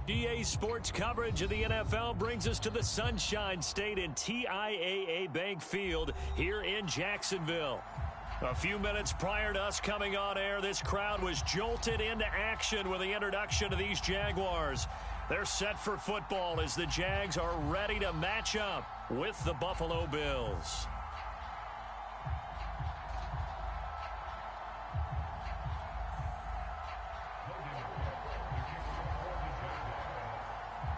EA Sports coverage of the NFL brings us to the Sunshine State and TIAA Bank Field here in Jacksonville. A few minutes prior to us coming on air, this crowd was jolted into action with the introduction of these Jaguars. They're set for football as the Jags are ready to match up with the Buffalo Bills.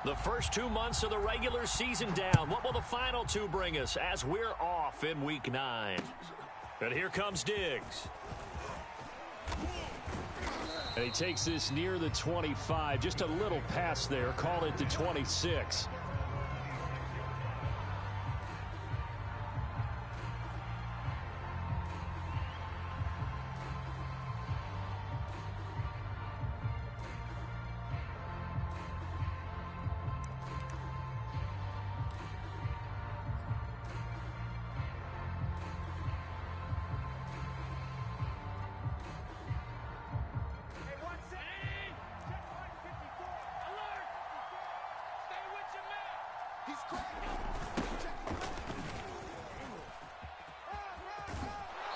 The first 2 months of the regular season down. What will the final two bring us as we're off in Week 9? And here comes Diggs. And he takes this near the 25. Just a little pass there. Call it the 26.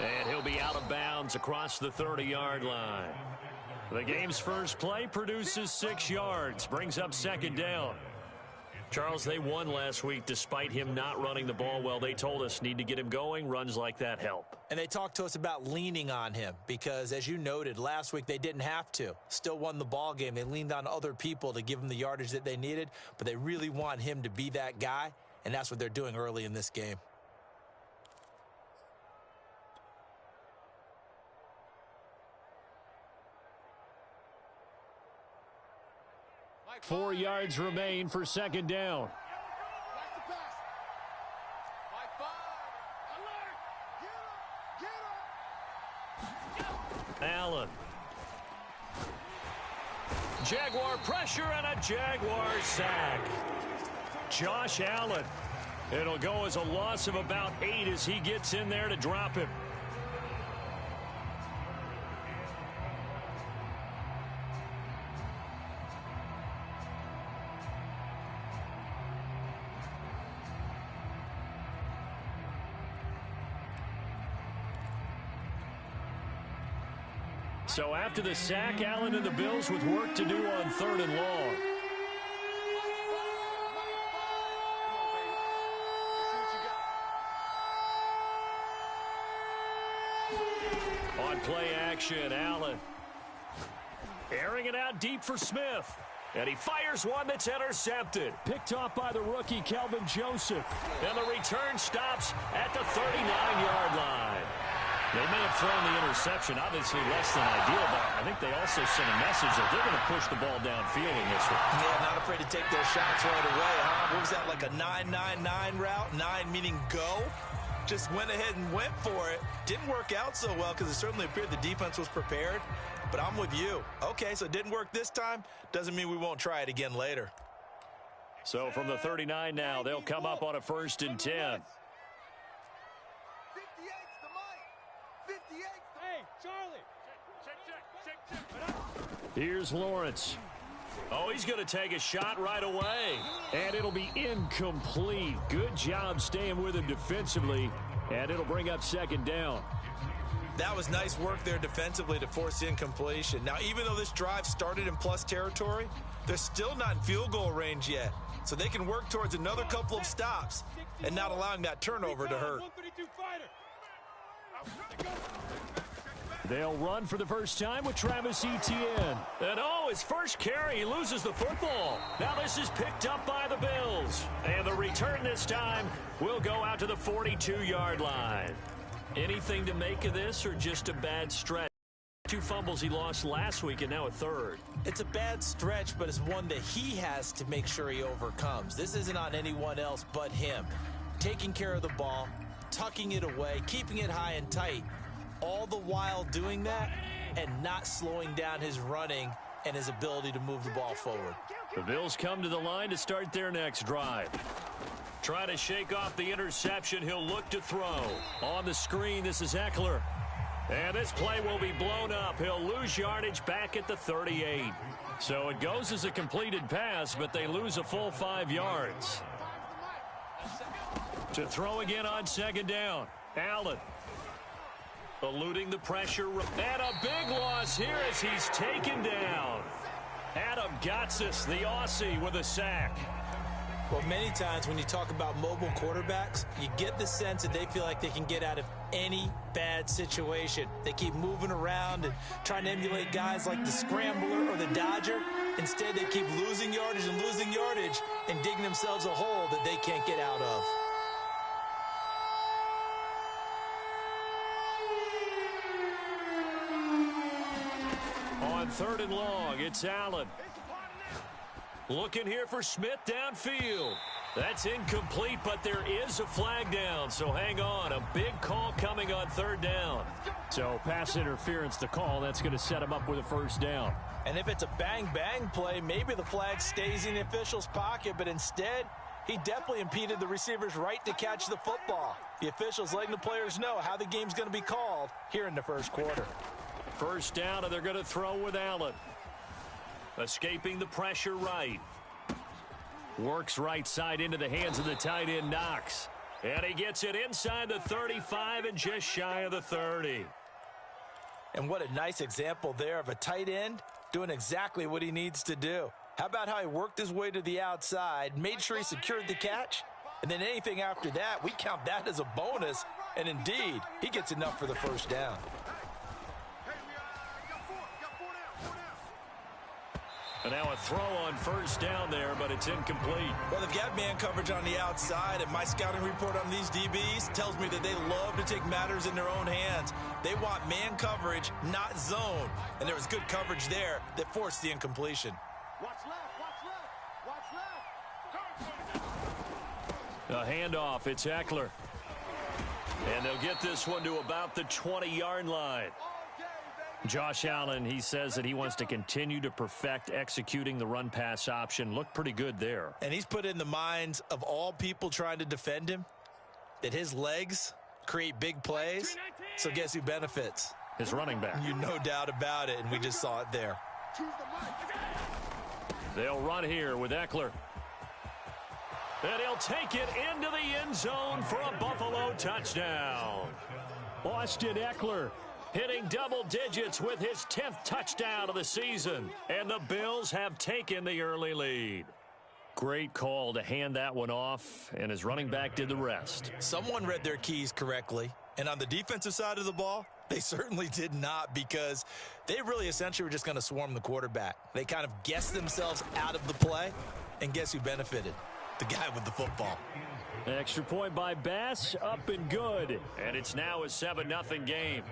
And he'll be out of bounds across the 30-yard line. The game's first play produces 6 yards, brings up second down. Charles, they won last week despite him not running the ball well. They told us need to get him going. Runs like that help. And they talked to us about leaning on him because, as you noted, last week they didn't have to. Still won the ball game. They leaned on other people to give them the yardage that they needed, but they really want him to be that guy, and that's what they're doing early in this game. Four yards remain for second down. Allen. Jaguar pressure and a Jaguar sack. Josh Allen. It'll go as a loss of about 8 as he gets in there to drop him. So after the sack, Allen and the Bills with work to do on 3rd and long. On play action, Allen. Airing it out deep for Smith. And he fires one that's intercepted. Picked off by the rookie, Kelvin Joseph. And the return stops at the 39-yard line. They may have thrown the interception, obviously less than ideal, but I think they also sent a message that they're going to push the ball downfield in this one. Yeah, not afraid to take their shots right away, huh? What was that, like a 9-9-9 route? 9 meaning go? Just went ahead and went for it. Didn't work out so well because it certainly appeared the defense was prepared, but I'm with you. Okay, so it didn't work this time. Doesn't mean we won't try it again later. So from the 39 now, they'll come up on a 1st and 10. Here's Lawrence. Oh, he's going to take a shot right away. And it'll be incomplete. Good job staying with him defensively. And it'll bring up second down. That was nice work there defensively to force incompletion. Now, even though this drive started in plus territory, they're still not in field goal range yet. So they can work towards another couple of stops and not allowing that turnover to hurt. They'll run for the first time with Travis Etienne. And his first carry, he loses the football. Now this is picked up by the Bills. And the return this time will go out to the 42-yard line. Anything to make of this or just a bad stretch? 2 fumbles he lost last week and now a 3rd. It's a bad stretch, but it's one that he has to make sure he overcomes. This isn't on anyone else but him. Taking care of the ball, tucking it away, keeping it high and tight. All the while doing that and not slowing down his running and his ability to move the ball forward. The Bills come to the line to start their next drive. Try to shake off the interception. He'll look to throw. On the screen, this is Eckler. And this play will be blown up. He'll lose yardage back at the 38. So it goes as a completed pass, but they lose a full 5 yards. To throw again on second down. Allen. Eluding the pressure. And a big loss here as he's taken down. Adam Gotsis, the Aussie, with a sack. Well, many times when you talk about mobile quarterbacks, you get the sense that they feel like they can get out of any bad situation. They keep moving around and trying to emulate guys like the Scrambler or the Dodger. Instead, they keep losing yardage and digging themselves a hole that they can't get out of. On 3rd and long, it's Allen. Looking here for Smith downfield. That's incomplete, but there is a flag down, so hang on. A big call coming on 3rd down. So pass interference to call. That's going to set him up with a 1st down. And if it's a bang-bang play, maybe the flag stays in the official's pocket, but instead, he definitely impeded the receiver's right to catch the football. The officials letting the players know how the game's going to be called here in the 1st quarter. 1st down, and they're going to throw with Allen. Escaping the pressure right. Works right side into the hands of the tight end, Knox. And he gets it inside the 35 and just shy of the 30. And what a nice example there of a tight end doing exactly what he needs to do. How about how he worked his way to the outside, made sure he secured the catch, and then anything after that, we count that as a bonus. And indeed, he gets enough for the 1st down. And now a throw on 1st down there, but it's incomplete. Well, they've got man coverage on the outside, and my scouting report on these DBs tells me that they love to take matters in their own hands. They want man coverage, not zone. And there was good coverage there that forced the incompletion. Watch left. A handoff, it's Eckler. And they'll get this one to about the 20-yard line. Josh Allen, he says that he wants to continue to perfect executing the run-pass option. Looked pretty good there. And he's put in the minds of all people trying to defend him that his legs create big plays. So guess who benefits? His running back. You no doubt about it, and we just saw it there. They'll run here with Eckler. And he'll take it into the end zone for a Buffalo touchdown. Austin Eckler hitting double digits with his 10th touchdown of the season. And the Bills have taken the early lead. Great call to hand that one off, and his running back did the rest. Someone read their keys correctly. And on the defensive side of the ball, they certainly did not, because they really essentially were just going to swarm the quarterback. They kind of guessed themselves out of the play, and guess who benefited? The guy with the football. Extra point by Bass, up and good. And it's now a 7-0 game.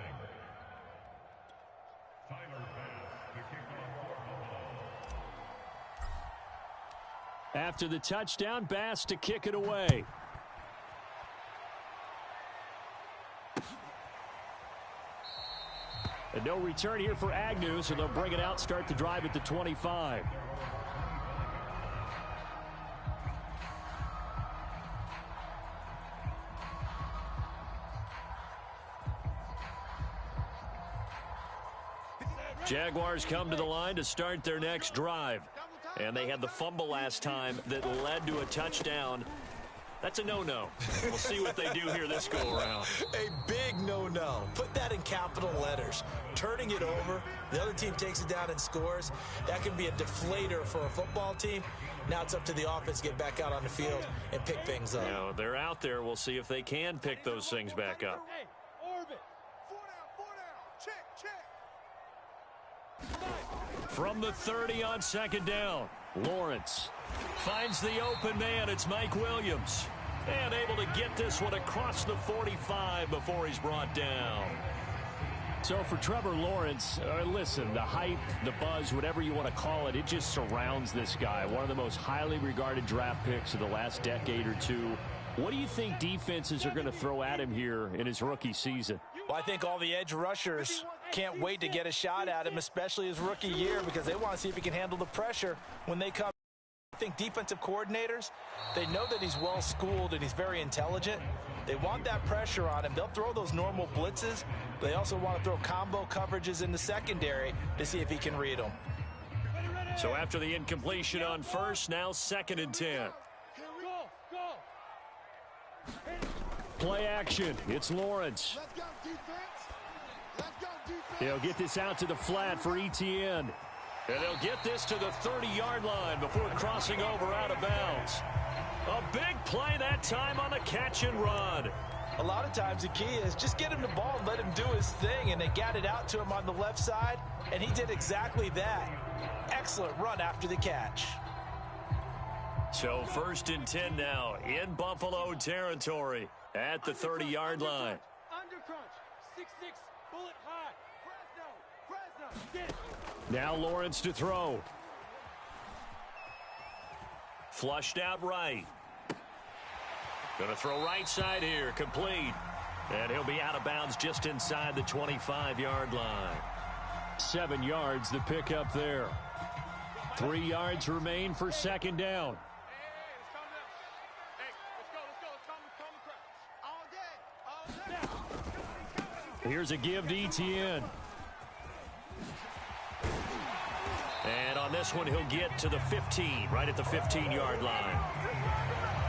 After the touchdown, Bass to kick it away. And no return here for Agnew, so they'll bring it out, start the drive at the 25. Jaguars come to the line to start their next drive. And they had the fumble last time that led to a touchdown. That's a no-no. We'll see what they do here this go-around. A big no-no. Put that in capital letters. Turning it over, the other team takes it down and scores. That can be a deflator for a football team. Now it's up to the offense to get back out on the field and pick things up. Now, they're out there. We'll see if they can pick those things back up. Hey, orbit. 4 down. Check. From the 30 on second down, Lawrence finds the open man. It's Mike Williams. And able to get this one across the 45 before he's brought down. So for Trevor Lawrence, listen, the hype, the buzz, whatever you want to call it, it just surrounds this guy. One of the most highly regarded draft picks of the last decade or two. What do you think defenses are going to throw at him here in his rookie season? Well, I think all the edge rushers can't wait to get a shot at him, especially his rookie year, because they want to see if he can handle the pressure when they come think defensive coordinators, they know that he's well-schooled and he's very intelligent. They want that pressure on him. They'll throw those normal blitzes, but they also want to throw combo coverages in the secondary to see if he can read them. So after the incompletion on first, now 2nd and 10. Play action. It's Lawrence. Let's go, defense. Let's go, defense. He'll get this out to the flat for Etienne. And they'll get this to the 30-yard line before crossing over out of bounds. A big play that time on the catch and run. A lot of times the key is just get him the ball and let him do his thing, and they got it out to him on the left side, and he did exactly that. Excellent run after the catch. So 1st and 10 now in Buffalo territory at the 30-yard line. Under crunch. 6'6", bullet high. Fresno. Get it. Now Lawrence to throw. Flushed out right. Going to throw right side here. Complete. And he'll be out of bounds just inside the 25-yard line. 7 yards the pickup there. 3 yards remain for 2nd down. Here's a give to Etienne. And on this one, he'll get to the 15, right at the 15-yard line.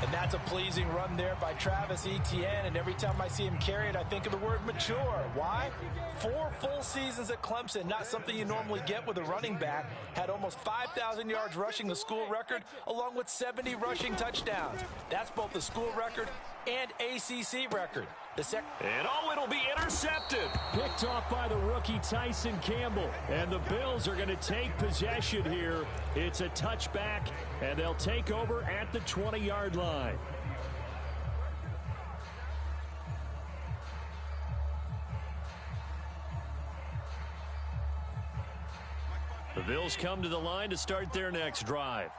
And that's a pleasing run there by Travis Etienne, and every time I see him carry it, I think of the word mature. Why? 4 full seasons at Clemson, not something you normally get with a running back. Had almost 5,000 yards rushing, the school record, along with 70 rushing touchdowns. That's both the school record and ACC record. And it'll be intercepted. Picked off by the rookie Tyson Campbell. And the Bills are going to take possession here. It's a touchback, and they'll take over at the 20-yard line. The Bills come to the line to start their next drive.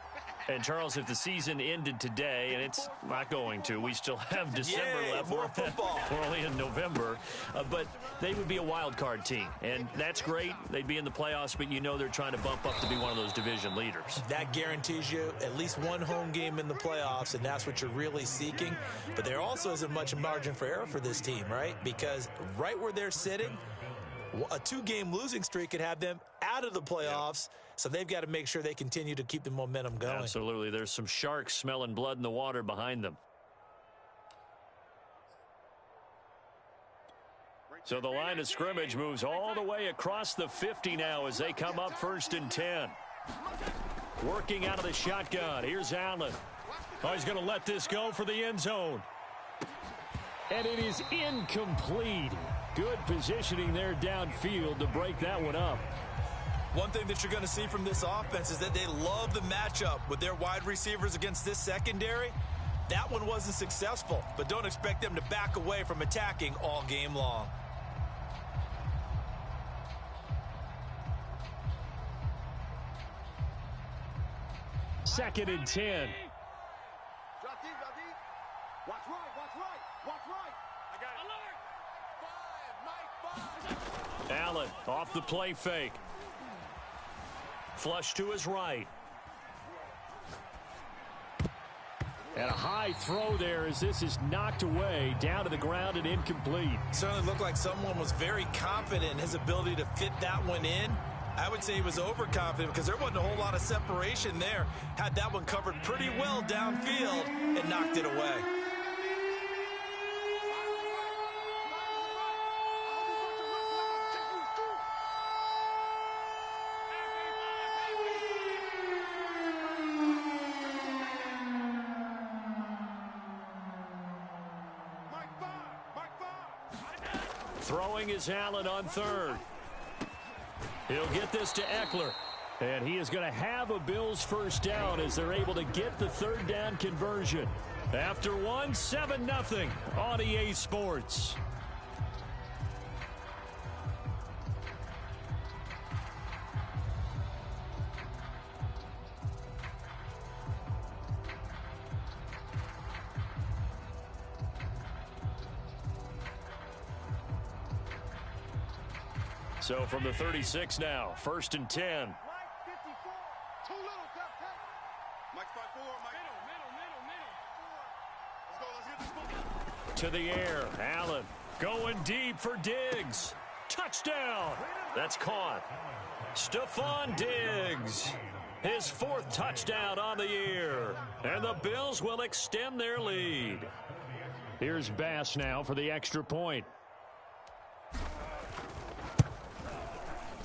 And, Charles, if the season ended today, and it's not going to, we still have December left. More football. We're only in November. But they would be a wild card team. And that's great. They'd be in the playoffs, but you know they're trying to bump up to be one of those division leaders. That guarantees you at least one home game in the playoffs, and that's what you're really seeking. But there also isn't much margin for error for this team, right? Because right where they're sitting, a 2-game losing streak could have them out of the playoffs. Yep. So they've got to make sure they continue to keep the momentum going. Absolutely. There's some sharks smelling blood in the water behind them. So the line of scrimmage moves all the way across the 50 now as they come up 1st and 10. Working out of the shotgun. Here's Allen. Oh, he's going to let this go for the end zone. And it is incomplete. Good positioning there downfield to break that one up. One thing that you're going to see from this offense is that they love the matchup with their wide receivers against this secondary. That one wasn't successful, but don't expect them to back away from attacking all game long. Second and 10. Drop deep, drop deep. Watch right, watch right, watch right. I got it. Alert! 5, Mike, 5. Allen off the play fake. Flush to his right. And a high throw there as this is knocked away down to the ground and incomplete. Certainly looked like someone was very confident in his ability to fit that one in. I would say he was overconfident because there wasn't a whole lot of separation there. Had that one covered pretty well downfield and knocked it away. Throwing is Allen on 3rd. He'll get this to Eckler. And he is going to have a Bills first down as they're able to get the 3rd down conversion. After 7-0 on EA Sports. So from the 36 now, 1st and 10. Mike 54, too little, Mike 5. To the air, Allen going deep for Diggs. Touchdown. That's caught. Stephon Diggs, his 4th touchdown on the year. And the Bills will extend their lead. Here's Bass now for the extra point.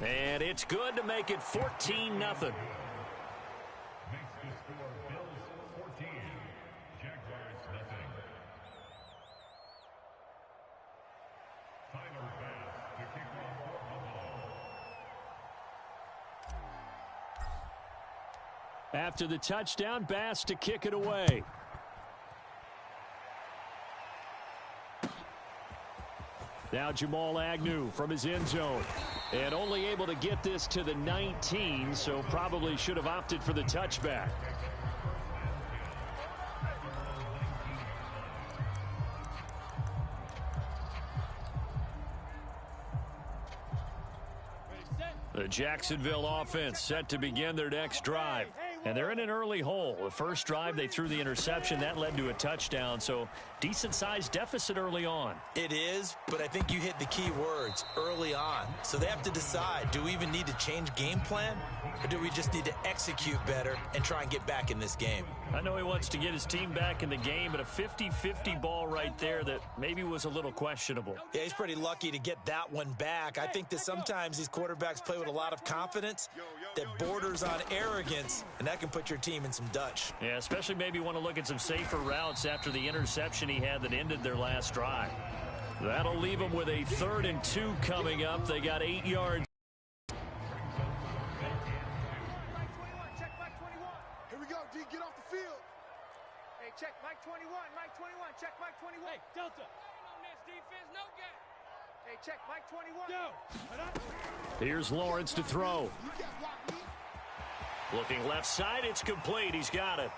And it's good to make it 14-0. Makes the score Bills 14, Jaguars nothing. Tyler Bass to kick off for Buffalo. After the touchdown, Bass to kick it away. Now Jamal Agnew from his end zone. And only able to get this to the 19, so probably should have opted for the touchback. The Jacksonville offense set to begin their next drive. And they're in an early hole. The first drive, they threw the interception. That led to a touchdown, so decent-sized deficit early on. It is, but I think you hit the key words, early on. So they have to decide, do we even need to change game plan? Or do we just need to execute better and try and get back in this game? I know he wants to get his team back in the game, but a 50-50 ball right there that maybe was a little questionable. Yeah, he's pretty lucky to get that one back. I think that sometimes these quarterbacks play with a lot of confidence that borders on arrogance, and that can put your team in some Dutch. Yeah, especially maybe want to look at some safer routes after the interception he had that ended their last drive. That'll leave them with a 3rd and 2 coming up. They got 8 yards. Check Mike 21. Here we go, D, get off the field. Hey, check Mike 21, Mike 21, check Mike 21. Hey, Delta. On this defense, no gap. Hey, check Mike 21. Go. Here's Lawrence to throw. Looking left side, it's complete. He's got it.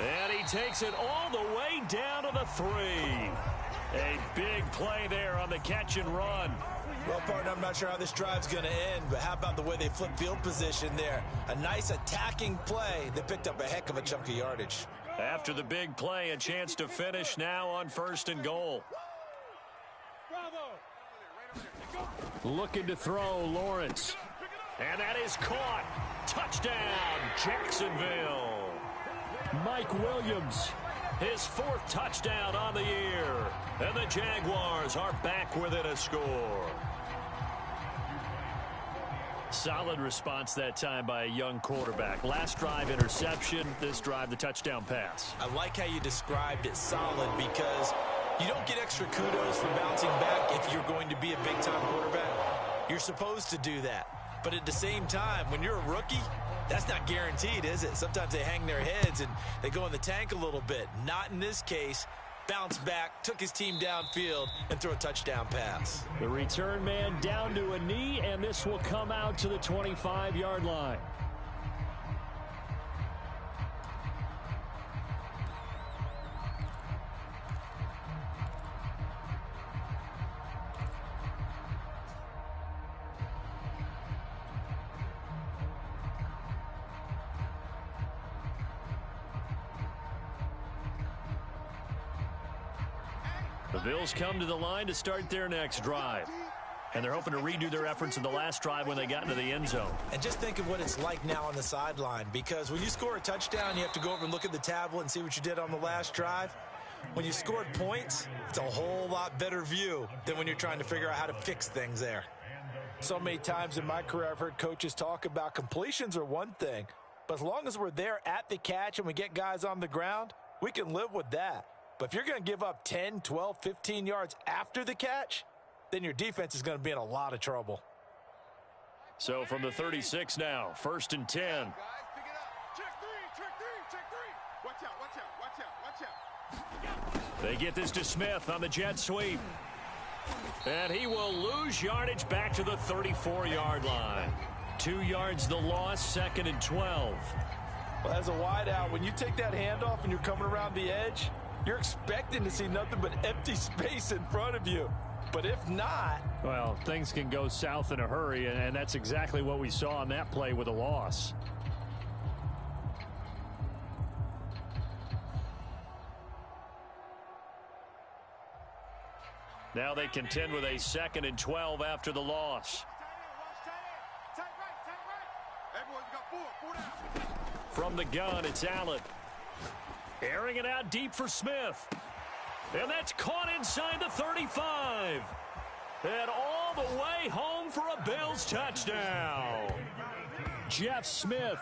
And he takes it all the way down to the 3. A big play there on the catch and run. Well, partner, I'm not sure how this drive's going to end, but how about the way they flip field position there? A nice attacking play that picked up a heck of a chunk of yardage. After the big play, a chance to finish now on 1st and goal. Looking to throw, Lawrence. And that is caught. Touchdown, Jacksonville. Mike Williams, his 4th touchdown on the year. And the Jaguars are back within a score. Solid response that time by a young quarterback. Last drive, interception. This drive, the touchdown pass. I like how you described it, solid, because you don't get extra kudos for bouncing back if you're going to be a big-time quarterback. You're supposed to do that. But at the same time, when you're a rookie, that's not guaranteed, is it? Sometimes they hang their heads and they go in the tank a little bit. Not in this case. Bounced back, took his team downfield, and threw a touchdown pass. The return man down to a knee, and this will come out to the 25-yard line. The Bills come to the line to start their next drive. And they're hoping to redo their efforts in the last drive when they got into the end zone. And just think of what it's like now on the sideline, because when you score a touchdown, you have to go over and look at the tablet and see what you did on the last drive. When you scored points, it's a whole lot better view than when you're trying to figure out how to fix things there. So many times in my career, I've heard coaches talk about completions are one thing, but as long as we're there at the catch and we get guys on the ground, we can live with that. But if you're going to give up 10, 12, 15 yards after the catch, then your defense is going to be in a lot of trouble. So from the 36 now, 1st and 10. Guys, pick it up. Check 3, check 3, check 3. Watch out, watch out, watch out, watch out. They get this to Smith on the jet sweep. And he will lose yardage back to the 34-yard line. 2 yards the loss, 2nd and 12. Well, as a wideout, when you take that handoff and you're coming around the edge, you're expecting to see nothing but empty space in front of you. But if not, well, things can go south in a hurry, and that's exactly what we saw on that play with a loss. Now they contend with a 2nd and 12 after the loss. From the gun, it's Allen. Airing it out deep for Smith. And that's caught inside the 35. And all the way home for a Bills touchdown. Jeff Smith,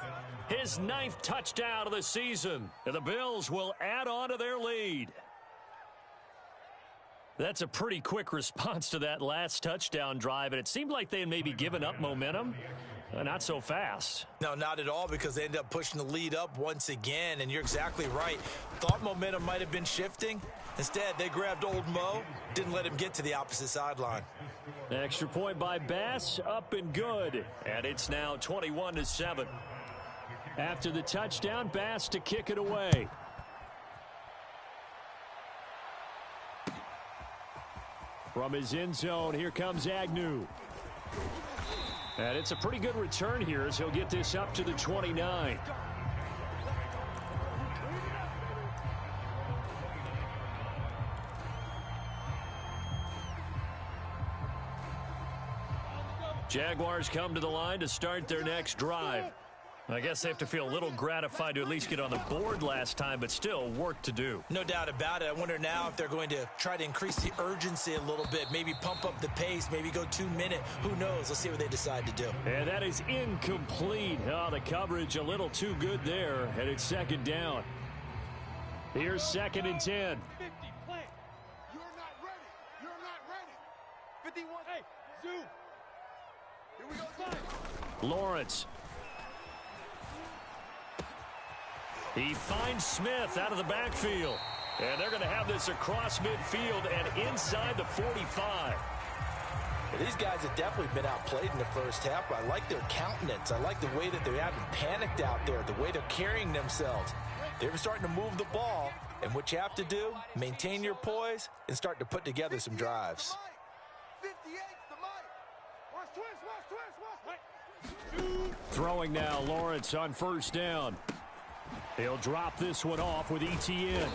his 9th touchdown of the season. And the Bills will add on to their lead. That's a pretty quick response to that last touchdown drive, and it seemed like they had maybe given up momentum. Not so fast. No, not at all, because they ended up pushing the lead up once again, and you're exactly right. Thought momentum might have been shifting. Instead, they grabbed old Mo, didn't let him get to the opposite sideline. Extra point by Bass, up and good. And it's now 21-7. After the touchdown, Bass to kick it away. From his end zone, here comes Agnew. And it's a pretty good return here as he'll get this up to the 29. Jaguars come to the line to start their next drive. I guess they have to feel a little gratified to at least get on the board last time, but still work to do. No doubt about it. I wonder now if they're going to try to increase the urgency a little bit, maybe pump up the pace, maybe go 2-minute. Who knows? Let's see what they decide to do. And that is incomplete. Oh, the coverage a little too good there, and it's 2nd down. Here's 2nd and 10. 50, play. You're not ready. You're not ready. 51. Hey, zoom. Here we go. Lawrence. He finds Smith out of the backfield. And they're going to have this across midfield and inside the 45. These guys have definitely been outplayed in the first half. I like their countenance. I like the way that they haven't panicked out there, the way they're carrying themselves. They're starting to move the ball. And what you have to do, maintain your poise and start to put together some drives. 58's the mic. Watch twist. Throwing now, Lawrence on 1st down. He'll drop this one off with ETN.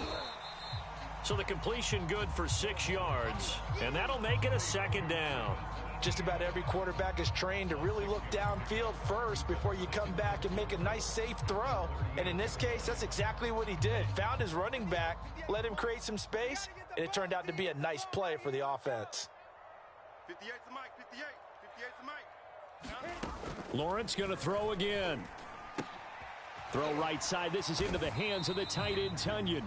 So the completion good for 6 yards, and that'll make it a 2nd down. Just about every quarterback is trained to really look downfield first before you come back and make a nice, safe throw. And in this case, that's exactly what he did. Found his running back, let him create some space, and it turned out to be a nice play for the offense. 58's the mic. 58's the mic. Lawrence going to throw again. Throw right side. This is into the hands of the tight end, Tunyon.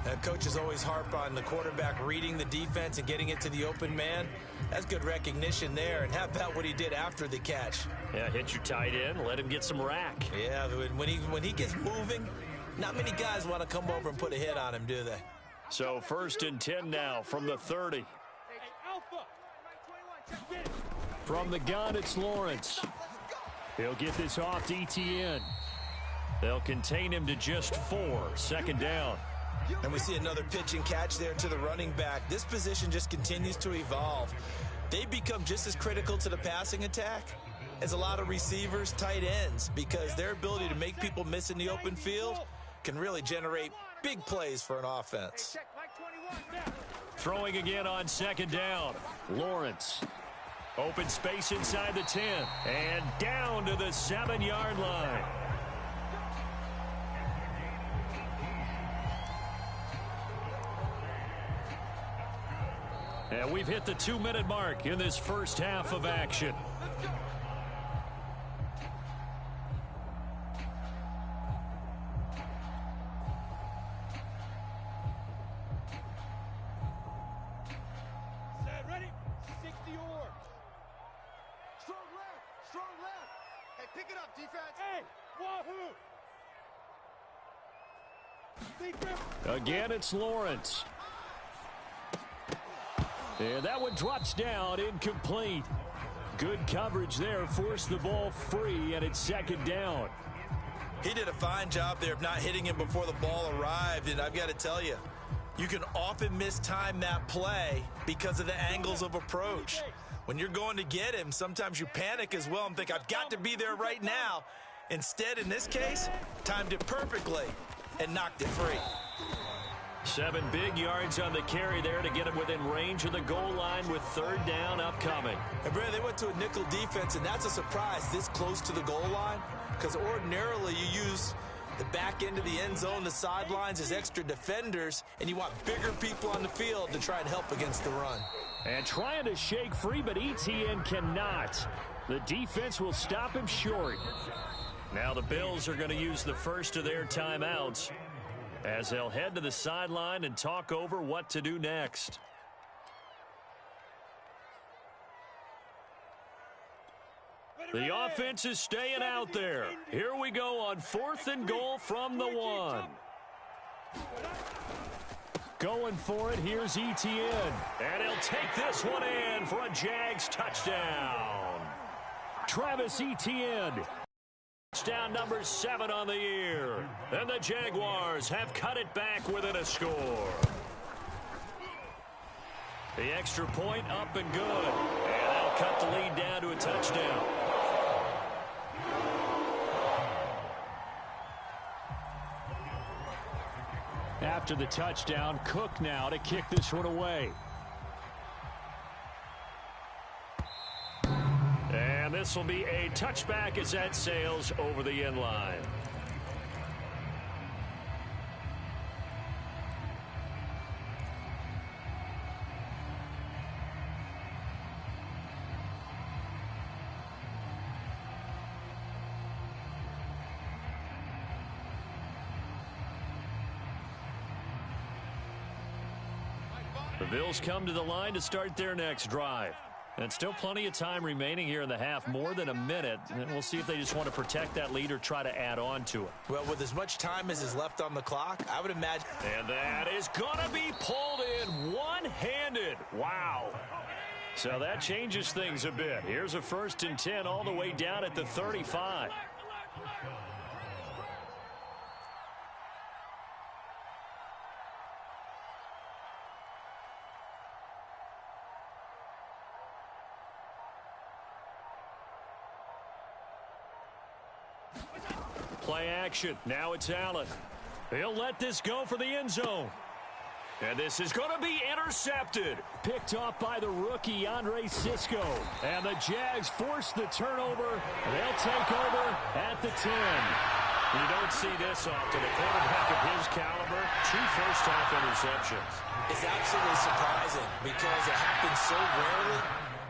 And coaches always harp on the quarterback reading the defense and getting it to the open man. That's good recognition there. And how about what he did after the catch? Yeah, hit your tight end, let him get some rack. Yeah, when he gets moving, not many guys want to come over and put a hit on him, do they? So 1st and 10 now from the 30. Hey, Alpha. From the gun, it's Lawrence. He'll get this off to ETN. They'll contain him to just 4. 2nd down. And we see another pitch and catch there to the running back. This position just continues to evolve. They become just as critical to the passing attack as a lot of receivers, tight ends, because their ability to make people miss in the open field can really generate big plays for an offense. Throwing again on 2nd down. Lawrence. Open space inside the 10. And down to the 7-yard line. And we've hit the 2-minute mark in this first half of action. Again, it's Lawrence. And that one drops down, incomplete. Good coverage there, forced the ball free, and it's 2nd down. He did a fine job there of not hitting him before the ball arrived, and I've got to tell you, You can often mistime that play because of the angles of approach. When you're going to get him, sometimes you panic as well and think, I've got to be there right now. Instead, in this case, timed it perfectly and knocked it free. 7 big yards on the carry there to get him within range of the goal line with 3rd down upcoming. And Brad, they went to a nickel defense, and that's a surprise this close to the goal line, because ordinarily you use the back end of the end zone, the sidelines as extra defenders, and you want bigger people on the field to try and help against the run. And trying to shake free, but ETN cannot. The defense will stop him short. Now the Bills are going to use the first of their timeouts as they'll head to the sideline and talk over what to do next. The offense is staying out there. Here we go on 4th and goal from the 1. Going for it, here's ETN. And he'll take this one in for a Jags touchdown. Travis Etienne. Touchdown number 7 on the year. And the Jaguars have cut it back within a score. The extra point up and good. And they'll cut the lead down to a touchdown. After the touchdown, Cook now to kick this one away. And this will be a touchback as that sails over the end line. The Bills come to the line to start their next drive. And still plenty of time remaining here in the half, more than a minute. And we'll see if they just want to protect that lead or try to add on to it. Well, with as much time as is left on the clock, I would imagine. And that is going to be pulled in one-handed. Wow. So that changes things a bit. Here's a 1st and 10 all the way down at the 35. Play action. Now it's Allen. He'll let this go for the end zone. And this is going to be intercepted. Picked off by the rookie, Andre Cisco. And the Jags force the turnover. They'll take over at the 10. You don't see this often. A quarterback of his caliber, 2 first-half interceptions. It's absolutely surprising because it happens so rarely.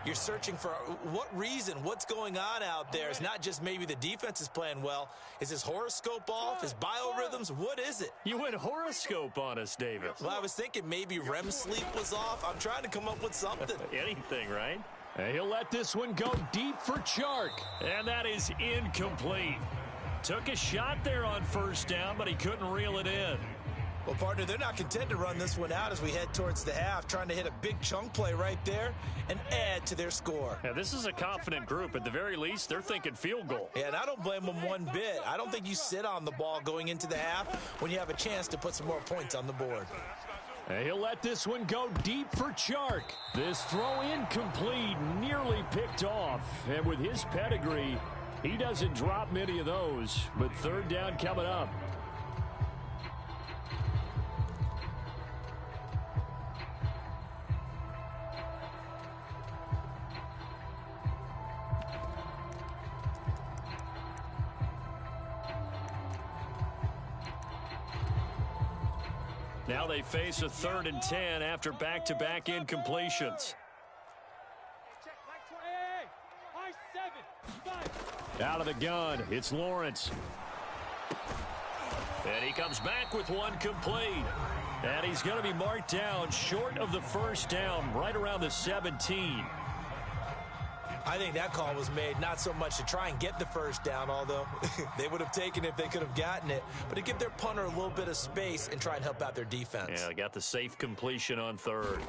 You're searching for what reason, what's going on out there. It's not just maybe the defense is playing well. Is his horoscope off? His biorhythms? What is it? You went horoscope on us, David. Well, I was thinking maybe REM sleep was off. I'm trying to come up with something. Anything, right? And he'll let this one go deep for Chark. And that is incomplete. Took a shot there on 1st down, but he couldn't reel it in. Well, partner, they're not content to run this one out as we head towards the half, trying to hit a big chunk play right there and add to their score. Yeah, this is a confident group. At the very least, they're thinking field goal. Yeah, and I don't blame them one bit. I don't think you sit on the ball going into the half when you have a chance to put some more points on the board. And he'll let this one go deep for Chark. This throw incomplete, nearly picked off. And with his pedigree, he doesn't drop many of those. But 3rd down coming up. Now they face a 3rd and 10 after back-to-back incompletions. Out of the gun, it's Lawrence. And he comes back with one complete. And he's going to be marked down short of the 1st down, right around the 17. I think that call was made not so much to try and get the 1st down, although they would have taken it if they could have gotten it, but to give their punter a little bit of space and try and help out their defense. Yeah, they got the safe completion on 3rd.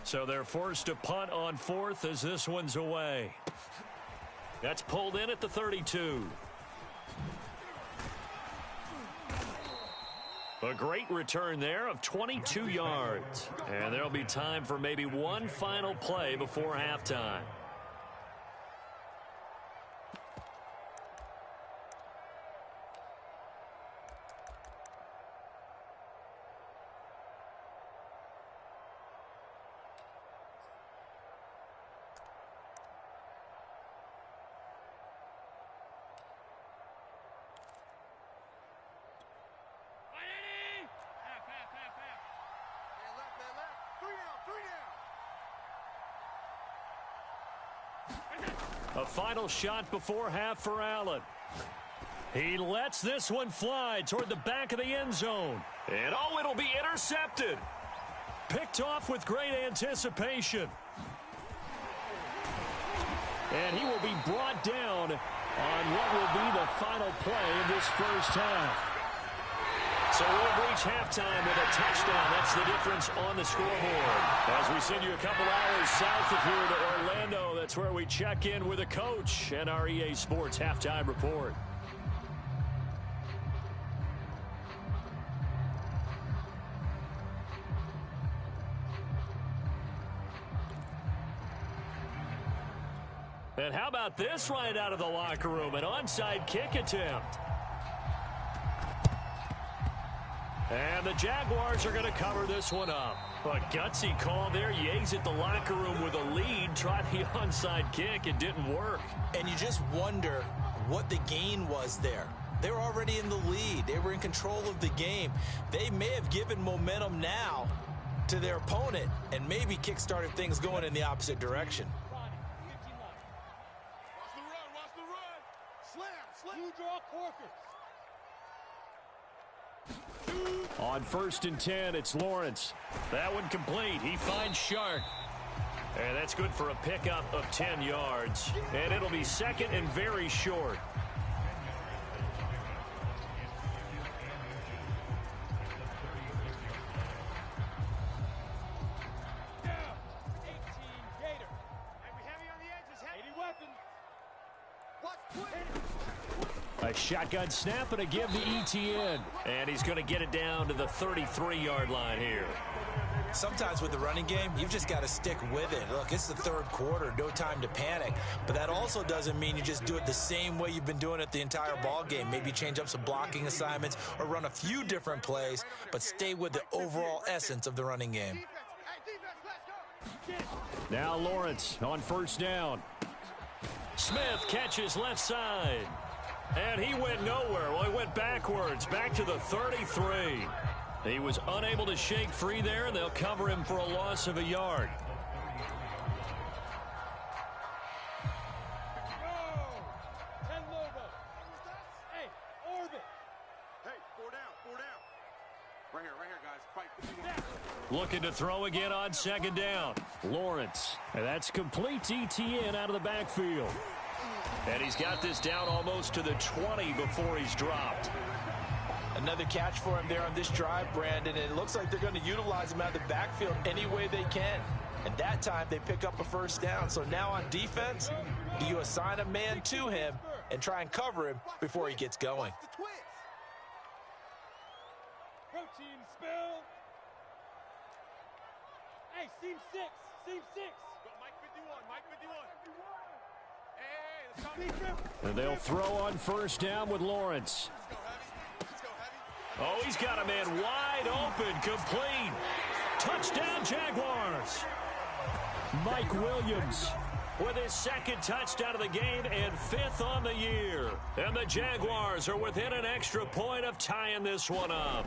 So they're forced to punt on 4th as this one's away. That's pulled in at the 32. A great return there of 22 yards. And there'll be time for maybe one final play before halftime. A final shot before half for Allen. He lets this one fly toward the back of the end zone. And oh, it'll be intercepted. Picked off with great anticipation. And he will be brought down on what will be the final play of this first half. So we'll reach halftime with a touchdown. That's the difference on the scoreboard. As we send you a couple hours south of here to Orlando, that's where we check in with a coach and our EA Sports halftime report. And how about this right out of the locker room? An onside kick attempt. And the Jaguars are going to cover this one up. A gutsy call there. Yates at the locker room with a lead. Tried the onside kick. It didn't work. And you just wonder what the gain was there. They were already in the lead. They were in control of the game. They may have given momentum now to their opponent and maybe kick-started things going in the opposite direction. Watch the run. Slam. You draw Corkers. On 1st and 10, it's Lawrence. That one complete. He finds Shark. And that's good for a pickup of 10 yards. And it'll be second and very short. A shotgun snap and a give to ETN. And he's going to get it down to the 33-yard line here. Sometimes with the running game, you've just got to stick with it. Look, it's the third quarter, no time to panic. But that also doesn't mean you just do it the same way you've been doing it the entire ball game. Maybe change up some blocking assignments or run a few different plays, but stay with the overall essence of the running game. Now Lawrence on 1st down. Smith catches left side. And he went nowhere. Well, he went backwards, back to the 33. He was unable to shake free there, and they'll cover him for a loss of a yard. Hey, orbit. Hey, 4 down. Right here, guys. Fight. Looking to throw again on 2nd down. Lawrence. And that's complete to ETN out of the backfield. And he's got this down almost to the 20 before he's dropped. Another catch for him there on this drive, Brandon, and it looks like they're going to utilize him out of the backfield any way they can. And that time they pick up a 1st down. So now on defense, do you assign a man to him and try and cover him before he gets going? Protein spill. Hey, seam 6. Mike 51. And they'll throw on 1st down with Lawrence. Oh, he's got a man wide open, complete. Touchdown, Jaguars. Mike Williams with his 2nd touchdown of the game and 5th on the year. And the Jaguars are within an extra point of tying this one up.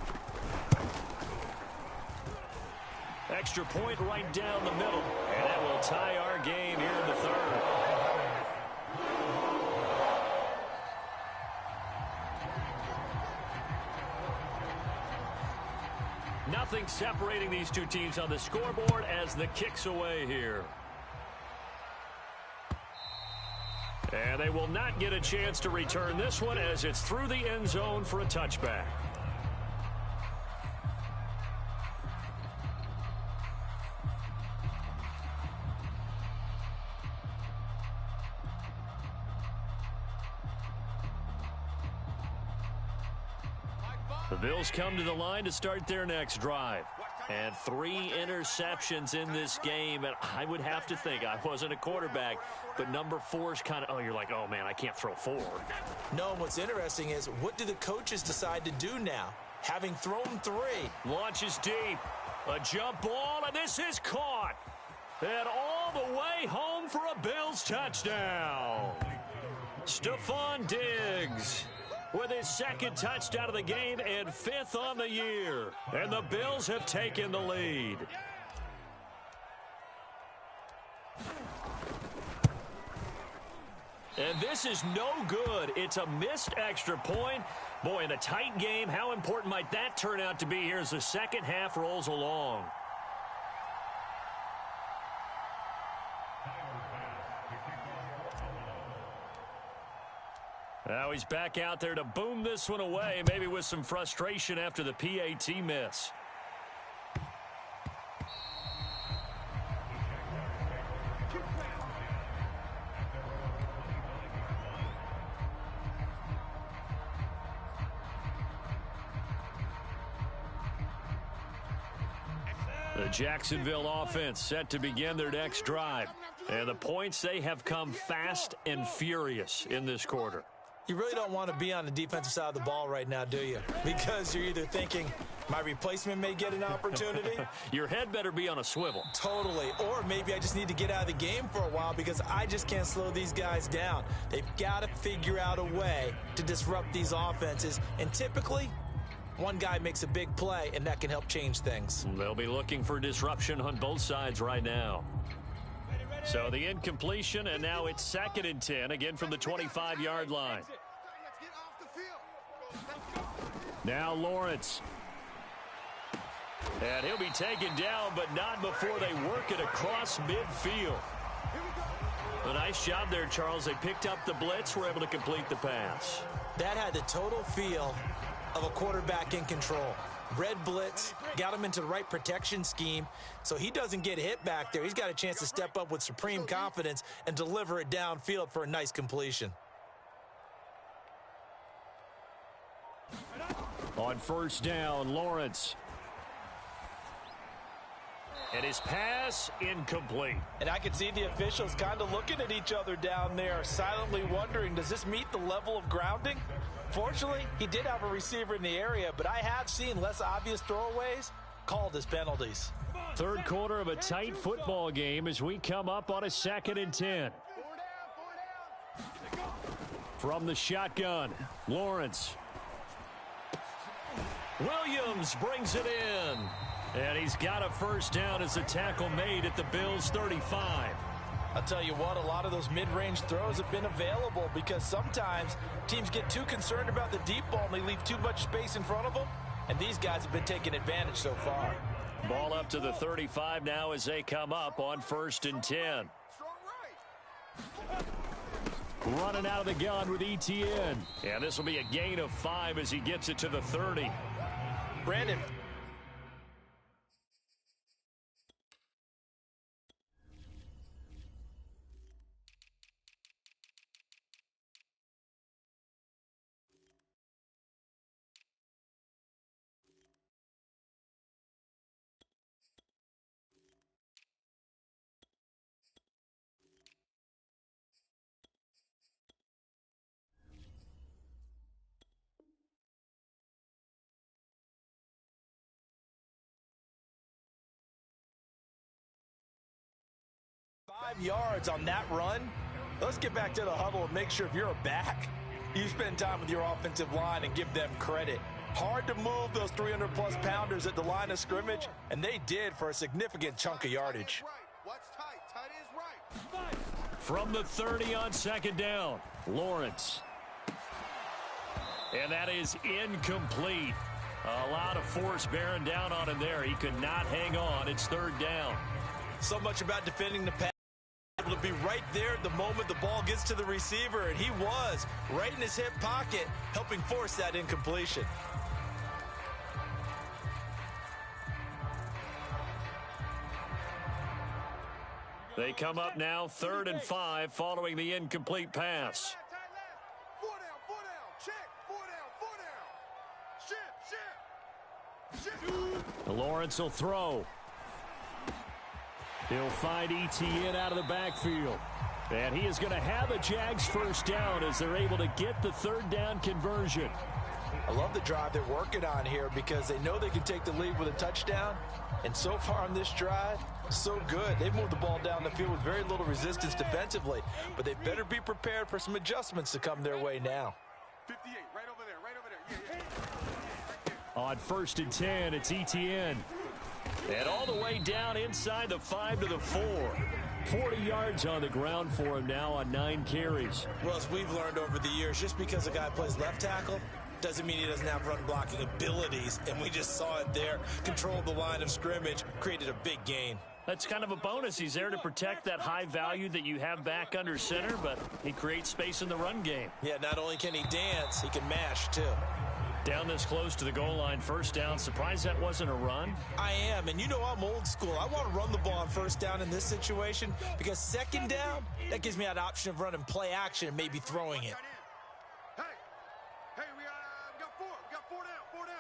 Extra point right down the middle. And that will tie our game here in the 3rd. Nothing separating these two teams on the scoreboard as the kick's away here. And they will not get a chance to return this one as it's through the end zone for a touchback. Mike 5. The Bills come to the line to start their next drive. And 3 interceptions in this game. And I would have to think, I wasn't a quarterback, but number 4 is kind of, you're like, oh, man, I can't throw 4. No, and what's interesting is, what do the coaches decide to do now? Having thrown 3. Launches deep. A jump ball, and this is caught. And all the way home for a Bills touchdown. Stephon Diggs with his 2nd touchdown of the game and 5th on the year. And the Bills have taken the lead. And this is no good. It's a missed extra point. Boy, in a tight game, how important might that turn out to be here as the second half rolls along? Now he's back out there to boom this one away, maybe with some frustration after the PAT miss. The Jacksonville offense set to begin their next drive. And the points, they have come fast and furious in this quarter. You really don't want to be on the defensive side of the ball right now, do you? Because you're either thinking, my replacement may get an opportunity. Your head better be on a swivel. Totally. Or maybe I just need to get out of the game for a while because I just can't slow these guys down. They've got to figure out a way to disrupt these offenses. And typically, one guy makes a big play, and that can help change things. They'll be looking for disruption on both sides right now. So the incompletion, and now it's 2nd and 10, again from the 25-yard line. Now Lawrence. And he'll be taken down, but not before they work it across midfield. A nice job there, Charles. They picked up the blitz, were able to complete the pass. That had the total feel of a quarterback in control. Red blitz, got him into the right protection scheme, so he doesn't get hit back there. He's got a chance to step up with supreme confidence and deliver it downfield for a nice completion. On 1st down, Lawrence. And his pass incomplete. And I can see the officials kind of looking at each other down there, silently wondering, does this meet the level of grounding? Fortunately, he did have a receiver in the area, but I have seen less obvious throwaways called as penalties. 3rd quarter of a tight football game as we come up on a 2nd and 10. From the shotgun, Lawrence. Williams brings it in. And he's got a 1st down as the tackle made at the Bills' 35. I'll tell you what, a lot of those mid-range throws have been available because sometimes teams get too concerned about the deep ball and they leave too much space in front of them, and these guys have been taking advantage so far. Ball up to the 35 now as they come up on 1st and 10. Running out of the gun with ETN. And this will be a gain of 5 as he gets it to the 30. Brandon. Yards on that run. Let's get back to the huddle and make sure if you're a back, you spend time with your offensive line and give them credit. Hard to move those 300-plus pounders at the line of scrimmage, and they did for a significant chunk of yardage. From the 30 on 2nd down, Lawrence. And that is incomplete. A lot of force bearing down on him there. He could not hang on. It's 3rd down. So much about defending the pass. Able to be right there the moment the ball gets to the receiver, and he was right in his hip pocket, helping force that incompletion. They come up now 3rd and 5 following the incomplete pass. 4 down, check, 4 down, 4 down. Shift. Lawrence will throw. He'll find ETN out of the backfield. And he is going to have a Jags first down as they're able to get the third down conversion. I love the drive they're working on here because they know they can take the lead with a touchdown. And so far on this drive, so good. They've moved the ball down the field with very little resistance defensively. But they better be prepared for some adjustments to come their way now. 58, right over there, right over there. Yeah. On 1st and 10, it's ETN. And all the way down inside the 5 to the 4. 40 yards on the ground for him now on 9 carries. Well, as we've learned over the years, just because a guy plays left tackle doesn't mean he doesn't have run blocking abilities. And we just saw it there. Controlled the line of scrimmage, created a big gain. That's kind of a bonus. He's there to protect that high value that you have back under center, but he creates space in the run game. Yeah, not only can he dance, he can mash too. Down this close to the goal line, first down. Surprised that wasn't a run? I am, and you know I'm old school. I want to run the ball on first down in this situation because second down, that gives me that option of running play action and maybe throwing it. Hey, we got 4. We got 4 down.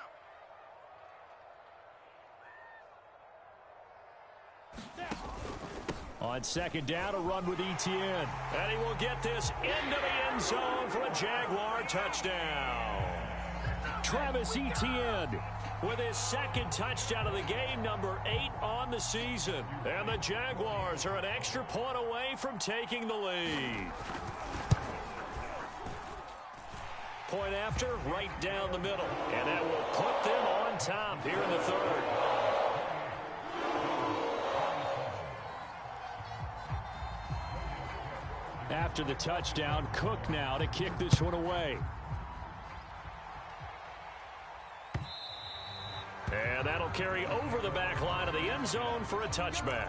On second down, a run with ETN. And he will get this into the end zone for a Jaguar touchdown. Travis Etienne with his second touchdown of the game, number 8 on the season. And the Jaguars are an extra point away from taking the lead. Point after, right down the middle. And that will put them on top here in the third. After the touchdown, Cook now to kick this one away. And that'll carry over the back line of the end zone for a touchback.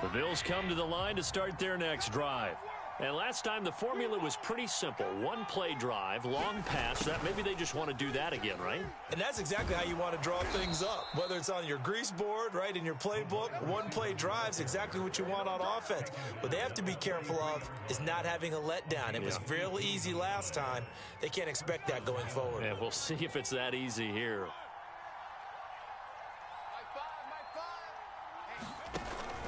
The Bills come to the line to start their next drive. And last time the formula was pretty simple. One play drive, long pass. That maybe they just want to do that again, right? And that's exactly how you want to draw things up. Whether it's on your grease board, right, in your playbook, one play drive's exactly what you want on offense. What they have to be careful of is not having a letdown. It was real easy last time. They can't expect that going forward. And we'll see if it's that easy here.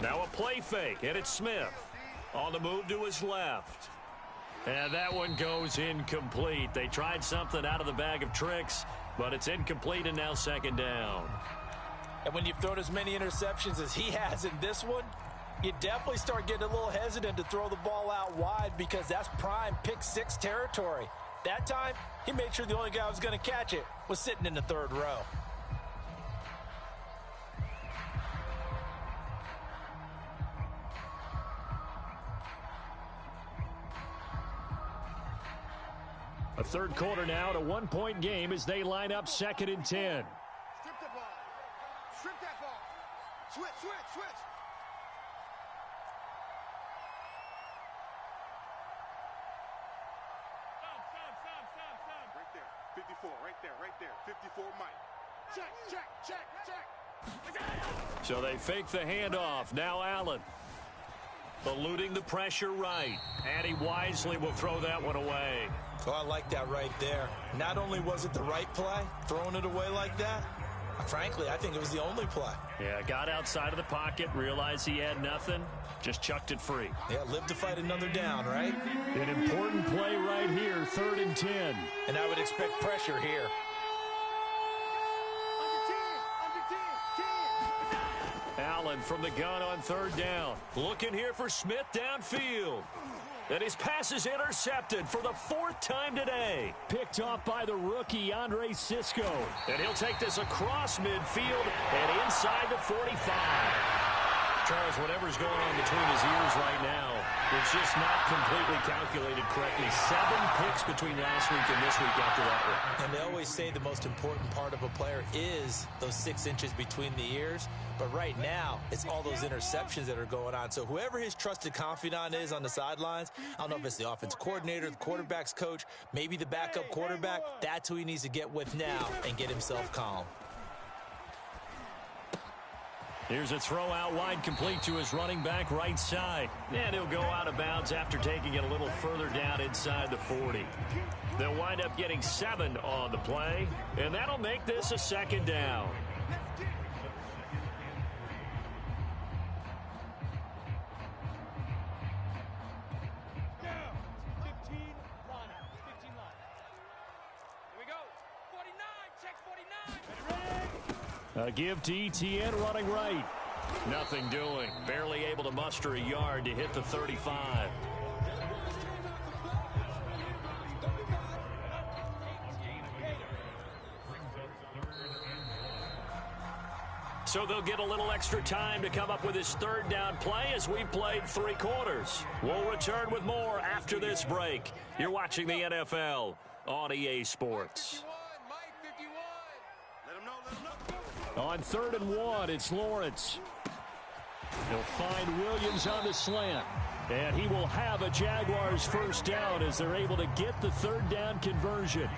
Now a play fake, and it's Smith. On the move to his left. And that one goes incomplete. They tried something out of the bag of tricks, but it's incomplete and now second down. And when you've thrown as many interceptions as he has in this one, you definitely start getting a little hesitant to throw the ball out wide because that's prime pick 6 territory. That time, he made sure the only guy who was going to catch it was sitting in the third row. A third quarter now, to 1-point game as they line up 2nd and 10. Strip the ball. Strip that ball. Switch. Right there. 54, right there. 54, Mike. Check. So they fake the handoff. Now Allen. Eluding the pressure right. And he wisely will throw that one away. Oh, I like that right there. Not only was it the right play, throwing it away like that, frankly, I think it was the only play. Yeah, got outside of the pocket, realized he had nothing, just chucked it free. Yeah, live to fight another down, right? An important play right here, 3rd and 10. And I would expect pressure here. Allen from the gun on 3rd down. Looking here for Smith downfield. And his pass is intercepted for the 4th time today. Picked off by the rookie, Andre Cisco. And he'll take this across midfield and inside the 45. Charles, whatever's going on between his ears right now, it's just not completely calculated correctly. 7 picks between last week and this week after that one. And they always say the most important part of a player is those 6 inches between the ears. But right now, it's all those interceptions that are going on. So whoever his trusted confidant is on the sidelines, I don't know if it's the offense coordinator, the quarterback's coach, maybe the backup quarterback, that's who he needs to get with now and get himself calm. Here's a throw out wide, complete to his running back right side. And he'll go out of bounds after taking it a little further down inside the 40. They'll wind up getting 7 on the play, and that'll make this a second down. A give to Etienne running right. Nothing doing. Barely able to muster a yard to hit the 35. So they'll get a little extra time to come up with his third down play as we've played 3 quarters. We'll return with more after this break. You're watching the NFL on EA Sports. On 3rd and 1, it's Lawrence. He'll find Williams on the slant. And he will have a Jaguars first down as they're able to get the third down conversion.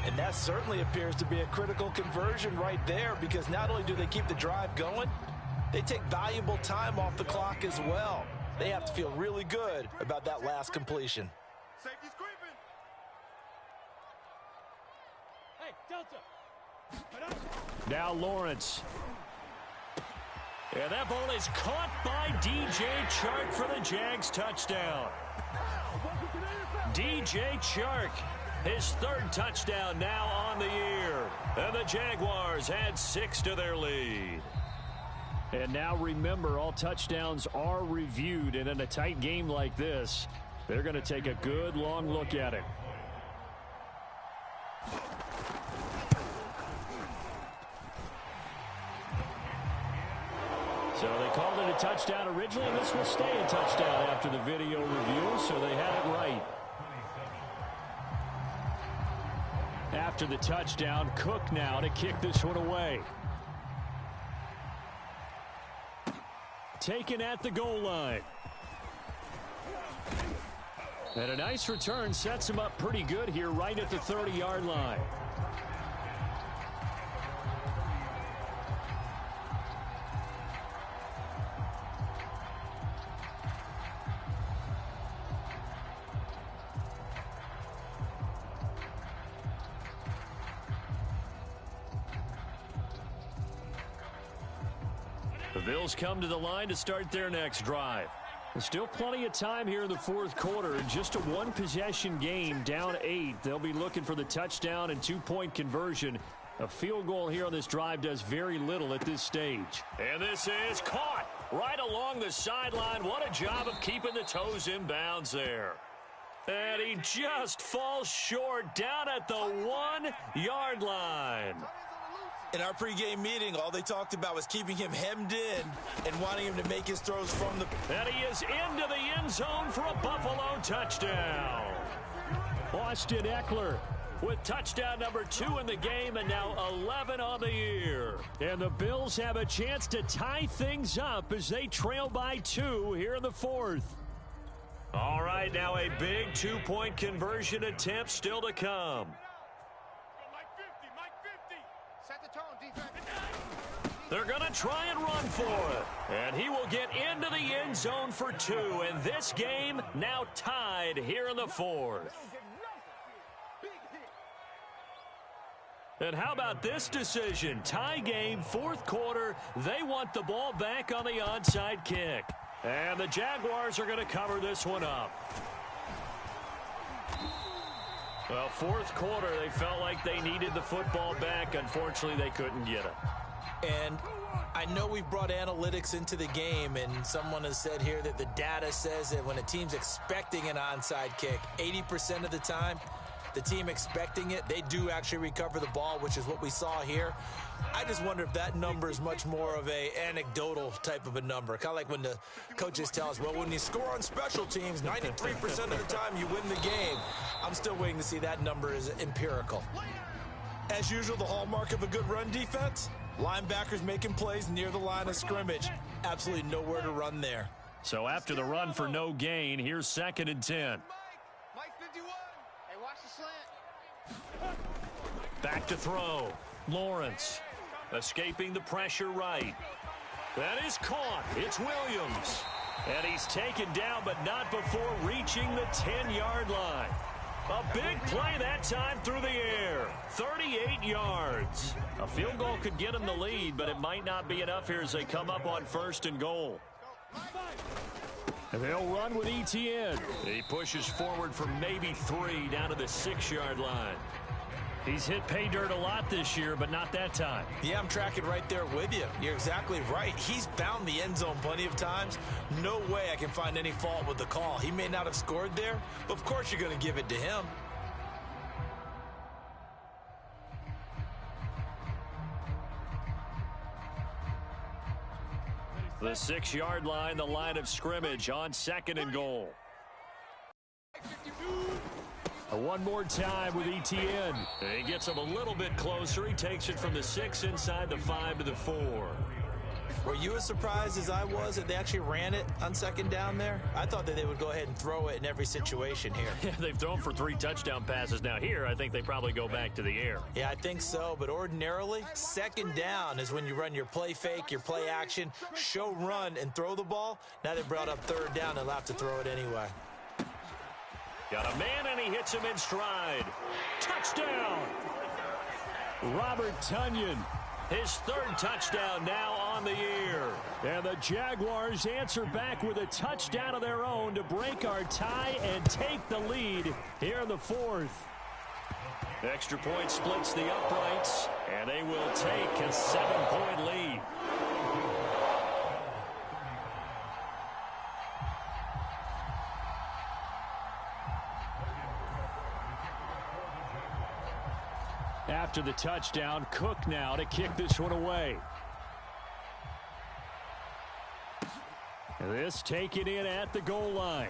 And that certainly appears to be a critical conversion right there, because not only do they keep the drive going, they take valuable time off the clock as well. They have to feel really good about that last completion. Safety's creeping. Hey, Delta. Now Lawrence. And that ball is caught by DJ Chark for the Jags touchdown. DJ Chark, his 3rd touchdown now on the year. And the Jaguars add 6 to their lead. And now remember, all touchdowns are reviewed. And in a tight game like this, they're going to take a good long look at it. So they called it a touchdown originally, and this will stay a touchdown after the video review, so they had it right. After the touchdown, Cook now to kick this one away. Taken at the goal line. And a nice return sets him up pretty good here right at the 30-yard line. The Bills come to the line to start their next drive. There's still plenty of time here in the 4th quarter. Just a 1-possession game, down 8. They'll be looking for the touchdown and 2-point conversion. A field goal here on this drive does very little at this stage. And this is caught right along the sideline. What a job of keeping the toes in bounds there. And he just falls short down at the 1-yard line. In our pregame meeting, all they talked about was keeping him hemmed in and wanting him to make his throws from the... And he is into the end zone for a Buffalo touchdown. Austin Eckler with touchdown number 2 in the game, and now 11 on the year. And the Bills have a chance to tie things up as they trail by 2 here in the 4th. All right, now a big 2-point conversion attempt still to come. They're going to try and run for it. And he will get into the end zone for 2. And this game now tied here in the 4th. And how about this decision? Tie game, 4th quarter. They want the ball back on the onside kick. And the Jaguars are going to cover this one up. Well, 4th quarter, they felt like they needed the football back. Unfortunately, they couldn't get it. And I know we've brought analytics into the game, and someone has said here that the data says that when a team's expecting an onside kick, 80% of the time, the team expecting it, they do actually recover the ball, which is what we saw here. I just wonder if that number is much more of a anecdotal type of a number. Kind of like when the coaches tell us, well, when you score on special teams, 93% of the time you win the game. I'm still waiting to see that number is empirical. As usual, the hallmark of a good run defense, linebackers making plays near the line of scrimmage. Absolutely nowhere to run there. So after the run for no gain, here's 2nd and 10. Mike 51. Hey, watch the slant. Back to throw. Lawrence escaping the pressure right. That is caught. It's Williams. And he's taken down, but not before reaching the 10-yard line. A big play that time through the air. 38 yards. A field goal could get him the lead, but it might not be enough here as they come up on 1st and goal. And they'll run with Etienne. He pushes forward for maybe 3 down to the 6-yard line. He's hit pay dirt a lot this year, but not that time. Yeah, I'm tracking right there with you. You're exactly right. He's found the end zone plenty of times. No way I can find any fault with the call. He may not have scored there, but of course you're going to give it to him. The 6-yard line, the line of scrimmage on 2nd and goal. One more time with Etienne. He gets him a little bit closer. He takes it from the 6 inside the 5 to the 4. Were you as surprised as I was that they actually ran it on 2nd down there? I thought that they would go ahead and throw it in every situation here. Yeah, they've thrown for 3 touchdown passes. Now here, I think they probably go back to the air. Yeah, I think so, but ordinarily, 2nd down is when you run your play fake, your play action, show run, and throw the ball. Now they brought up 3rd down, they'll have to throw it anyway. Got a man, and he hits him in stride. Touchdown! Robert Tonyan, his 3rd touchdown now on the year. And the Jaguars answer back with a touchdown of their own to break our tie and take the lead here in the 4th. Extra point splits the uprights, and they will take a 7-point lead. After the touchdown, Cook now to kick this one away. This taken in at the goal line.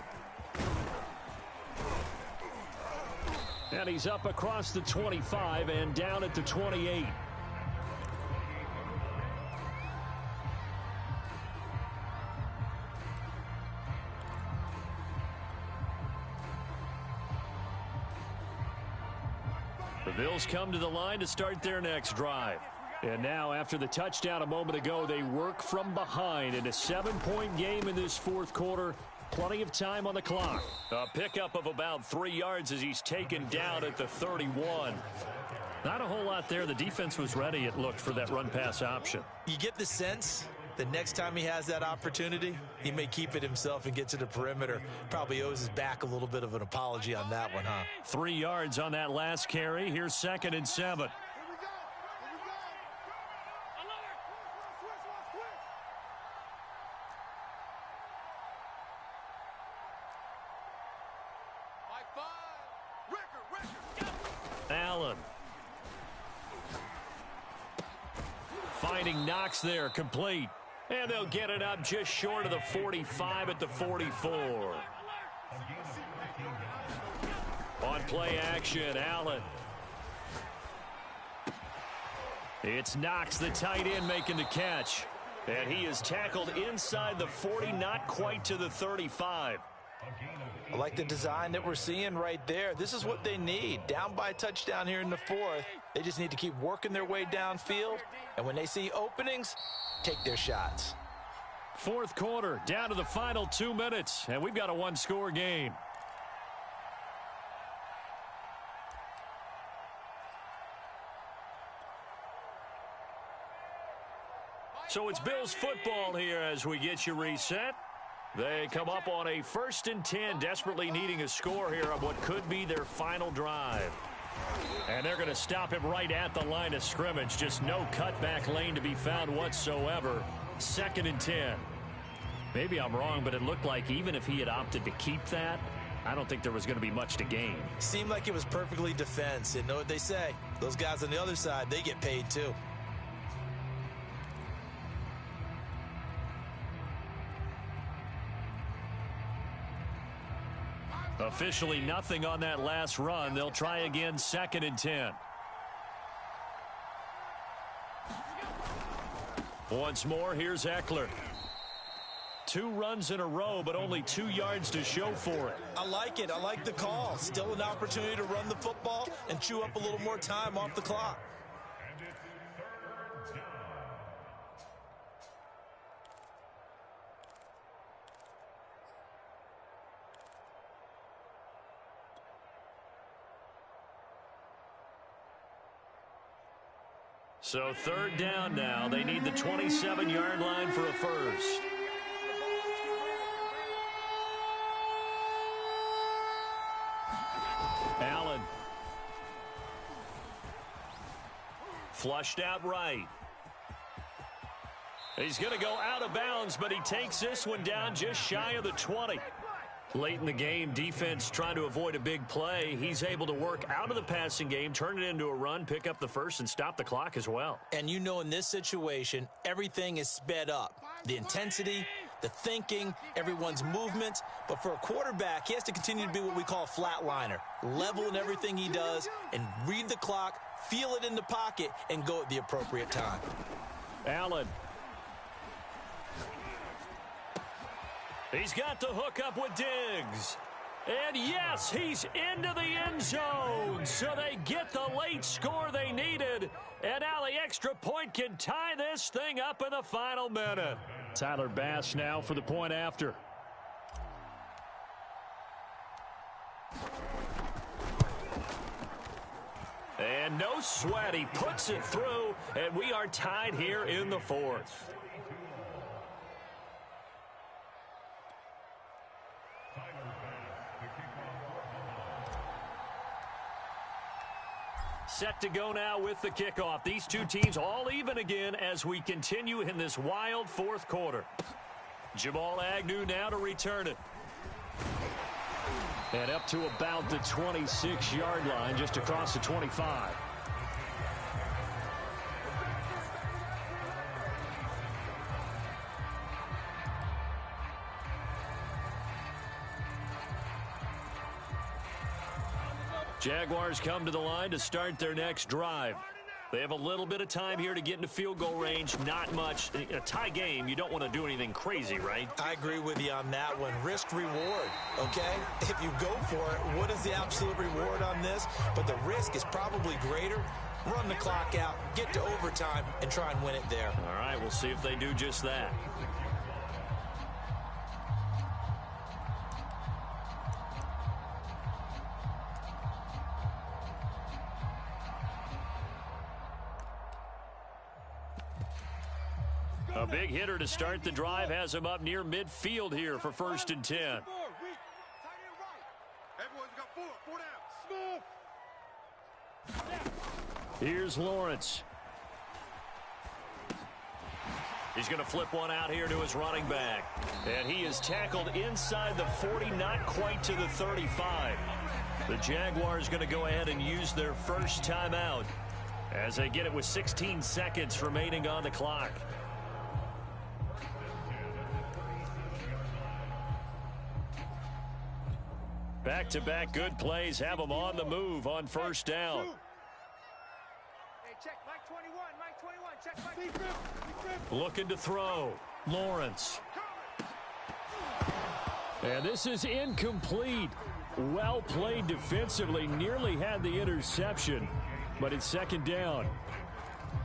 And he's up across the 25 and down at the 28. The Bills come to the line to start their next drive. And now, after the touchdown a moment ago, they work from behind in a 7-point game in this 4th quarter. Plenty of time on the clock. A pickup of about 3 yards as he's taken down at the 31. Not a whole lot there. The defense was ready, it looked, for that run-pass option. You get the sense the next time he has that opportunity, he may keep it himself and get to the perimeter. Probably owes his back a little bit of an apology on that one, huh? 3 yards on that last carry. Here's 2nd and 7. Allen. Finding Knox there, complete. And they'll get it up just short of the 45 at the 44. On play action, Allen. It's Knox, the tight end, making the catch. And he is tackled inside the 40, not quite to the 35. I like the design that we're seeing right there. This is what they need. Down by a touchdown here in the 4th. They just need to keep working their way downfield. And when they see openings, take their shots. 4th quarter, down to the final 2 minutes. And we've got a 1-score game. So it's Bills football here as we get you reset. They come up on a 1st and 10, desperately needing a score here on what could be their final drive. And they're going to stop him right at the line of scrimmage. Just no cutback lane to be found whatsoever. 2nd and 10. Maybe I'm wrong, but it looked like even if he had opted to keep that, I don't think there was going to be much to gain. Seemed like it was perfectly defense. And know what they say? Those guys on the other side, they get paid too. Officially nothing on that last run. They'll try again, 2nd and 10. Once more, here's Eckler. 2 runs in a row, but only 2 yards to show for it. I like it. I like the call. Still an opportunity to run the football and chew up a little more time off the clock. So third down now. They need the 27-yard line for a first. Allen. Flushed out right. He's going to go out of bounds, but he takes this one down just shy of the 20. Late in the game, defense trying to avoid a big play. He's able to work out of the passing game, turn it into a run, pick up the first, and stop the clock as well. And you know in this situation, everything is sped up. The intensity, the thinking, everyone's movements. But for a quarterback, he has to continue to be what we call a flatliner. Level in everything he does and read the clock, feel it in the pocket, and go at the appropriate time. Allen. He's got the hook up with Diggs. And yes, he's into the end zone. So they get the late score they needed. And now the extra point can tie this thing up in the final minute. Tyler Bass now for the point after. And no sweat. He puts it through. And we are tied here in the fourth. Set to go now with the kickoff. These two teams all even again as we continue in this wild fourth quarter. Jamal Agnew now to return it. And up to about the 26-yard line, just across the 25. Jaguars come to the line to start their next drive. They have a little bit of time here to get into field goal range. Not much. In a tie game, you don't want to do anything crazy, right? I agree with you on that one. Risk reward, okay? If you go for it, what is the absolute reward on this? But the risk is probably greater. Run the clock out, get to overtime, and try and win it there. All right, we'll see if they do just that. A big hitter to start the drive has him up near midfield here for 1st and 10. Everyone's got four downs. Here's Lawrence. He's going to flip one out here to his running back. And he is tackled inside the 40, not quite to the 35. The Jaguars going to go ahead and use their first timeout as they get it with 16 seconds remaining on the clock. Back-to-back good plays have them on the move on first down. Hey, check Mike 21, Mike 21, check Mike. Looking to throw. Lawrence. And this is incomplete. Well played defensively. Nearly had the interception, but it's second down.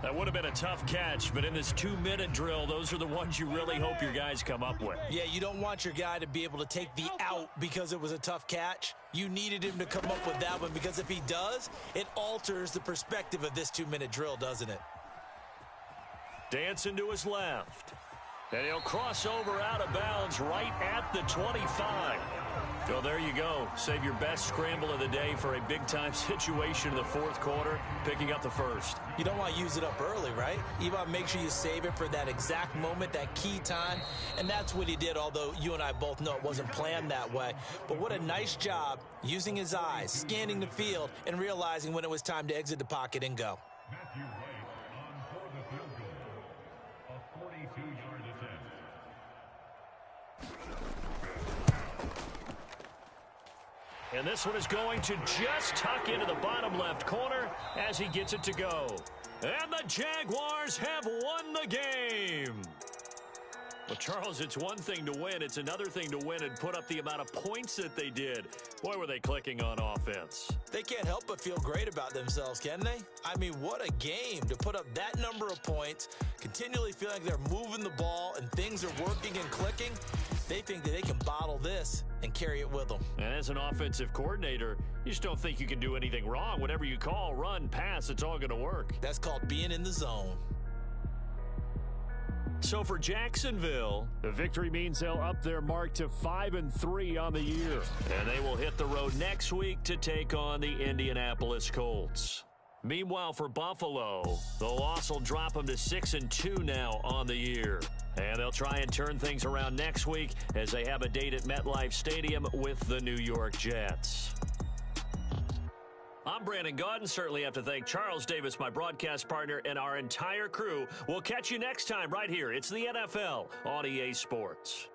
That would have been a tough catch, but in this 2-minute drill, those are the ones you really hope your guys come up with. Yeah, you don't want your guy to be able to take the out because it was a tough catch. You needed him to come up with that one because if he does, it alters the perspective of this 2-minute drill, doesn't it? Dancing to his left. And he'll cross over out of bounds right at the 25. So there you go. Save your best scramble of the day for a big-time situation in the fourth quarter, picking up the first. You don't want to use it up early, right? You want to make sure you save it for that exact moment, that key time. And that's what he did, although you and I both know it wasn't planned that way. But what a nice job using his eyes, scanning the field, and realizing when it was time to exit the pocket and go. Matthew Wright on for the field goal. A 42-yard attempt. And this one is going to just tuck into the bottom left corner as he gets it to go. And the Jaguars have won the game. Well, Charles, it's one thing to win. It's another thing to win and put up the amount of points that they did. Boy, were they clicking on offense. They can't help but feel great about themselves, can they? I mean, what a game to put up that number of points, continually feeling like they're moving the ball and things are working and clicking. They think that they can bottle this and carry it with them. And as an offensive coordinator, you just don't think you can do anything wrong. Whatever you call, run, pass, it's all going to work. That's called being in the zone. So for Jacksonville, the victory means they'll up their mark to 5-3 on the year. And they will hit the road next week to take on the Indianapolis Colts. Meanwhile, for Buffalo, the loss will drop them to 6-2 now on the year. And they'll try and turn things around next week as they have a date at MetLife Stadium with the New York Jets. I'm Brandon Gaudin. Certainly have to thank Charles Davis, my broadcast partner, and our entire crew. We'll catch you next time right here. It's the NFL on EA Sports.